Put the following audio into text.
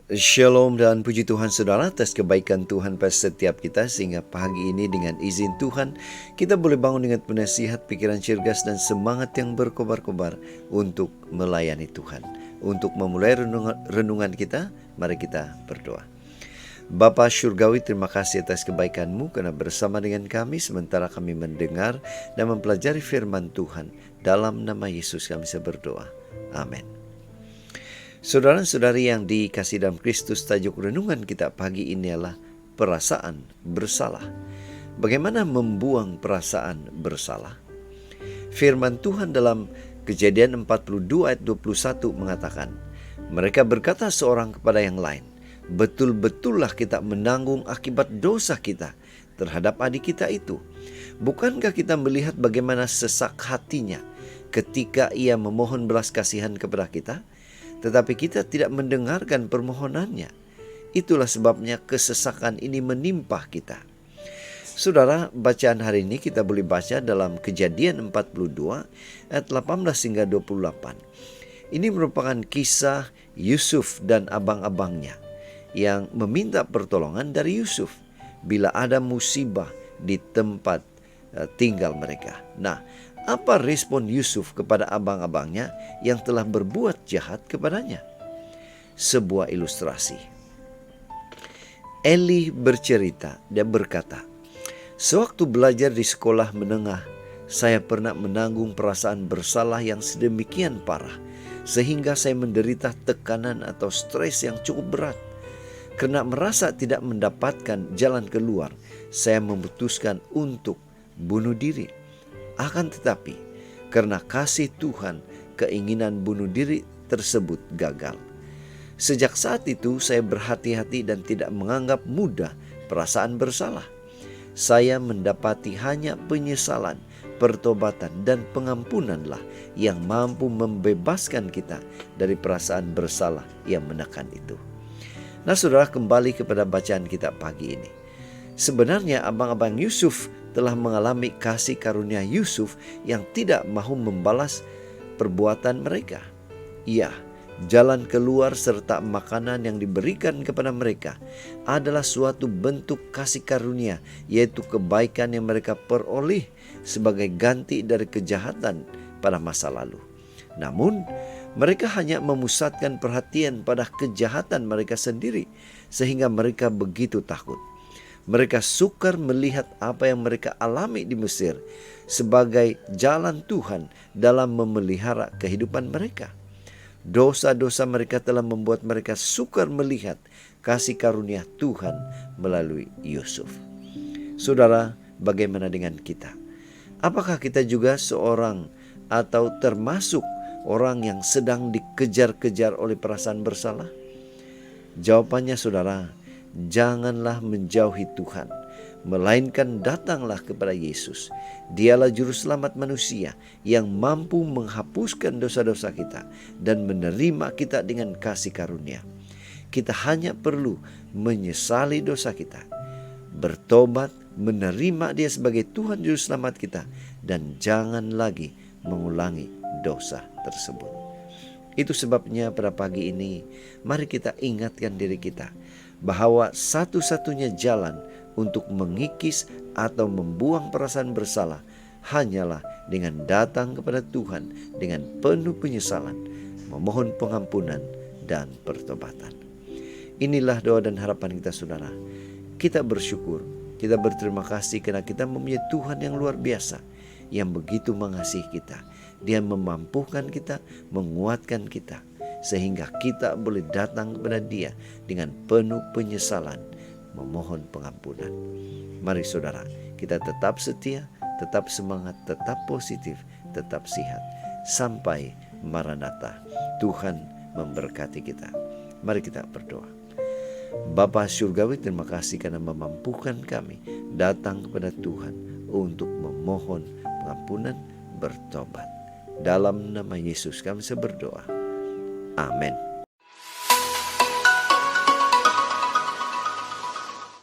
Shalom dan puji Tuhan saudara atas kebaikan Tuhan pada setiap kita, sehingga pagi ini dengan izin Tuhan kita boleh bangun dengan penasihat, pikiran cergas dan semangat yang berkobar-kobar untuk melayani Tuhan. Untuk memulai renungan kita, mari kita berdoa. Bapa Syurgawi, terima kasih atas kebaikan-Mu karena bersama dengan kami sementara kami mendengar dan mempelajari firman Tuhan. Dalam nama Yesus kami berdoa. Amin. Saudara-saudari yang dikasihi dalam Kristus, tajuk renungan kita pagi ini adalah perasaan bersalah. Bagaimana membuang perasaan bersalah? Firman Tuhan dalam Kejadian 42 ayat 21 mengatakan, mereka berkata seorang kepada yang lain, betul-betullah kita menanggung akibat dosa kita terhadap adik kita itu. Bukankah kita melihat bagaimana sesak hatinya ketika ia memohon belas kasihan kepada kita? Tetapi kita tidak mendengarkan permohonannya. Itulah sebabnya kesesakan ini menimpa kita. Saudara, bacaan hari ini kita boleh baca dalam Kejadian 42 ayat 18 hingga 28. Ini merupakan kisah Yusuf dan abang-abangnya yang meminta pertolongan dari Yusuf bila ada musibah di tempat tinggal mereka. Nah, apa respon Yusuf kepada abang-abangnya yang telah berbuat jahat kepadanya? Sebuah ilustrasi. Eli bercerita, dia berkata, sewaktu belajar di sekolah menengah, saya pernah menanggung perasaan bersalah yang sedemikian parah, sehingga saya menderita tekanan atau stres yang cukup berat. Karena merasa tidak mendapatkan jalan keluar, saya memutuskan untuk bunuh diri. Akan tetapi, karena kasih Tuhan, keinginan bunuh diri tersebut gagal. Sejak saat itu, saya berhati-hati dan tidak menganggap mudah perasaan bersalah. Saya mendapati hanya penyesalan, pertobatan, dan pengampunanlah yang mampu membebaskan kita dari perasaan bersalah yang menekan itu. Nah, saudara, kembali kepada bacaan kita pagi ini. Sebenarnya abang-abang Yusuf telah mengalami kasih karunia Yusuf yang tidak mahu membalas perbuatan mereka. Ya, jalan keluar serta makanan yang diberikan kepada mereka adalah suatu bentuk kasih karunia, yaitu kebaikan yang mereka peroleh sebagai ganti dari kejahatan pada masa lalu. Namun, mereka hanya memusatkan perhatian pada kejahatan mereka sendiri, sehingga mereka begitu takut. Mereka sukar melihat apa yang mereka alami di Mesir sebagai jalan Tuhan dalam memelihara kehidupan mereka. Dosa-dosa mereka telah membuat mereka sukar melihat kasih karunia Tuhan melalui Yusuf. Saudara, bagaimana dengan kita? Apakah kita juga seorang atau termasuk orang yang sedang dikejar-kejar oleh perasaan bersalah? Jawabannya, saudara, janganlah menjauhi Tuhan, melainkan datanglah kepada Yesus. Dialah juru selamat manusia yang mampu menghapuskan dosa-dosa kita dan menerima kita dengan kasih karunia. Kita hanya perlu menyesali dosa kita, bertobat, menerima Dia sebagai Tuhan juru selamat kita, dan jangan lagi mengulangi dosa tersebut. Itu sebabnya pada pagi ini mari kita ingatkan diri kita bahwa satu-satunya jalan untuk mengikis atau membuang perasaan bersalah hanyalah dengan datang kepada Tuhan dengan penuh penyesalan, memohon pengampunan dan pertobatan. Inilah doa dan harapan kita, saudara. Kita bersyukur, kita berterima kasih karena kita mempunyai Tuhan yang luar biasa, yang begitu mengasihi kita. Dia memampukan kita, menguatkan kita, sehingga kita boleh datang kepada Dia dengan penuh penyesalan, memohon pengampunan. Mari saudara, kita tetap setia, tetap semangat, tetap positif, tetap sehat. Sampai Maranatha, Tuhan memberkati kita. Mari kita berdoa. Bapa Surgawi, terima kasih karena memampukan kami datang kepada Tuhan untuk memohon pengampunan, bertobat. Dalam nama Yesus kami berdoa. Amin.